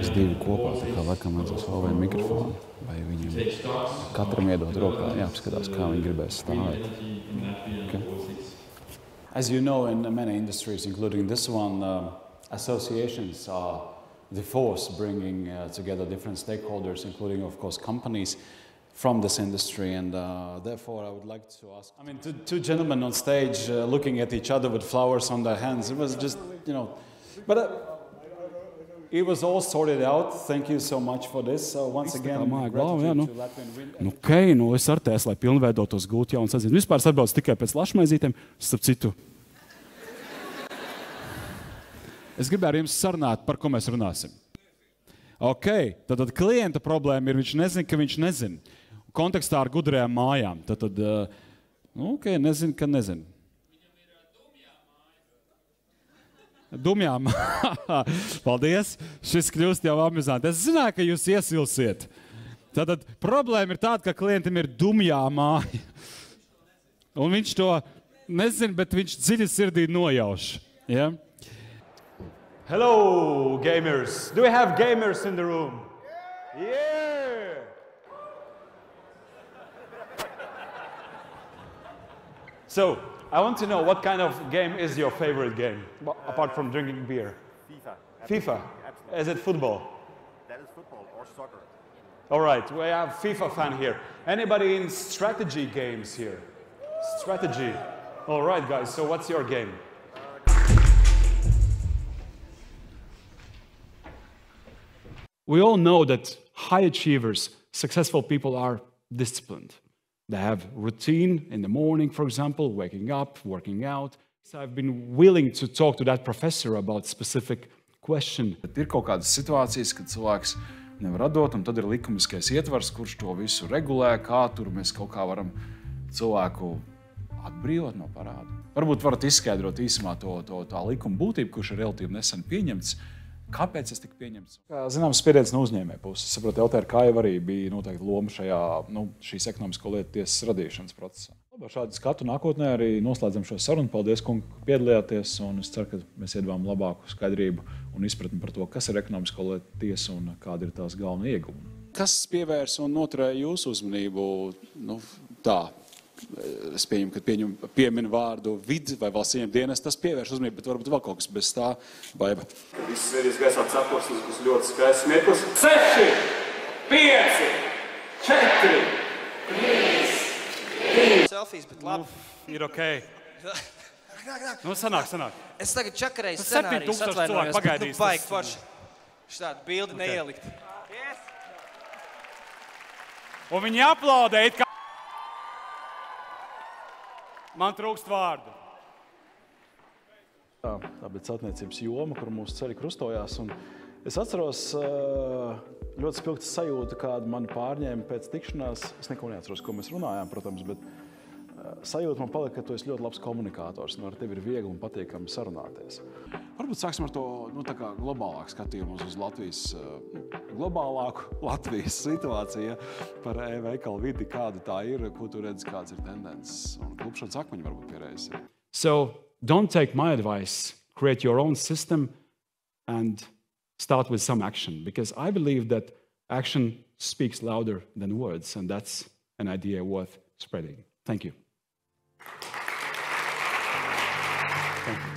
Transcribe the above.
sanāks divi kopā, tā kā laikam vajadzēs vēl vienu mikrofonu, vai viņam katram iedot rokā, jāapskatās, kā viņi gribēs stāvēt. Okay. As you know, in many industries, including this one, associations are the force bringing together different stakeholders, including, of course, companies from this industry. And therefore, I would like to ask, I mean, two gentlemen on stage looking at each other with flowers on their hands. It was just, you know, but it was all sorted out. Thank you so much for this. So once again, gratitude to Latvian Wind. Nu, nu es ar tēs, lai pilnveidotos, gūt jaunas atziņas. Vispār es atbraucu tikai pēc lašmaizītēm, starp citu. Es gribēju ar jums sarunāt, par ko mēs runāsim. Ok, tad klienta problēma ir, viņš nezina, ka viņš nezina. Kontekstā ar gudrajām mājām. Tad nu, ok, nezinu, ka nezinu. Dumjā māja. Paldies. Šis kļūst jau amizanti. Es zināju, ka jūs iesilsiet. Tātad problēma ir tāda, ka klientam ir dumjā māja. Un viņš to nezina, bet viņš dziļi sirdī nojauš. Ja? Hello, gamers. Do we have gamers in the room? Yeah! So, I want to know what kind of game is your favorite game, apart from drinking beer? FIFA. FIFA? Absolutely. Is it football? That is football or soccer. All right, we have FIFA fan here. Anybody in strategy games here? Strategy. All right, guys, so what's your game? We all know that high achievers, successful people are disciplined. They have routine in the morning, for example, waking up, working out. So I've been willing to talk to that professor about specific question. Ir kaut kādas situācijas, kad cilvēks nevar atdot, un tad ir likumiskais ietvars, kurš to visu regulē, kā tur mēs kaut kā varam cilvēku atbrīvot no parāda. Varbūt varat izskaidrot īsumā tā likuma būtību, kurš ir relatīvi nesen pieņemts. Kāpēc tas tika pieņemts? Zināms, spiediens no uzņēmēja puses. Es saprotu, LTRK jau arī bija noteikti loma šajā, šīs ekonomisko lietu tiesas radīšanas procesā. Šādu skatu nākotnē arī noslēdzam šo sarunu. Paldies, kungi, ka piedalījāties, un es ceru, ka mēs iedavām labāku skaidrību un izpratni par to, kas ir ekonomisko lietu tiesa un kāda ir tās galvenā ieguvuma. Kas pievērs un noturēja jūsu uzmanību tā? Es pieņemu, ka piemina vārdu vidi vai valsts ieņem dienas, tas pievērš uzmanību, bet varbūt vēl kaut kas bez tā, Baiba. Viss svētīs gaisā cepurs, kas ļoti skaists smieklis. 6, 5, 4, 3, 2. Selfijas, bet labi. Ir ok. Nu, sanāk. Es tagad čakarēju scenārijas atvainojos, bet baigi forši. Štādu bildi neielikt. Un viņi aplaudē, it kā man trūkst vārdu. Tā bija celtniecības joma, kur mūsu ceļi krustojās. Un es atceros ļoti spilgtu sajūtu, kādu mani pārņēma pēc tikšanās. Es neko neatceros, ko mēs runājām, protams, bet sajūta man palika, ka tu esi ļoti labs komunikators, un ar tevi ir viegli un patīkami sarunāties. Varbūt sāksim ar to tā kā globālāku skatījumu uz globālāku Latvijas situāciju par e-veikalu vidi, kāda tā ir, ko tu redzi, kādas ir tendences, un klupšanas akmeņi varbūt pierējas ir. So, don't take my advice. Create your own system and start with some action, because I believe that action speaks louder than words, and that's an idea worth spreading. Thank you. Thank you.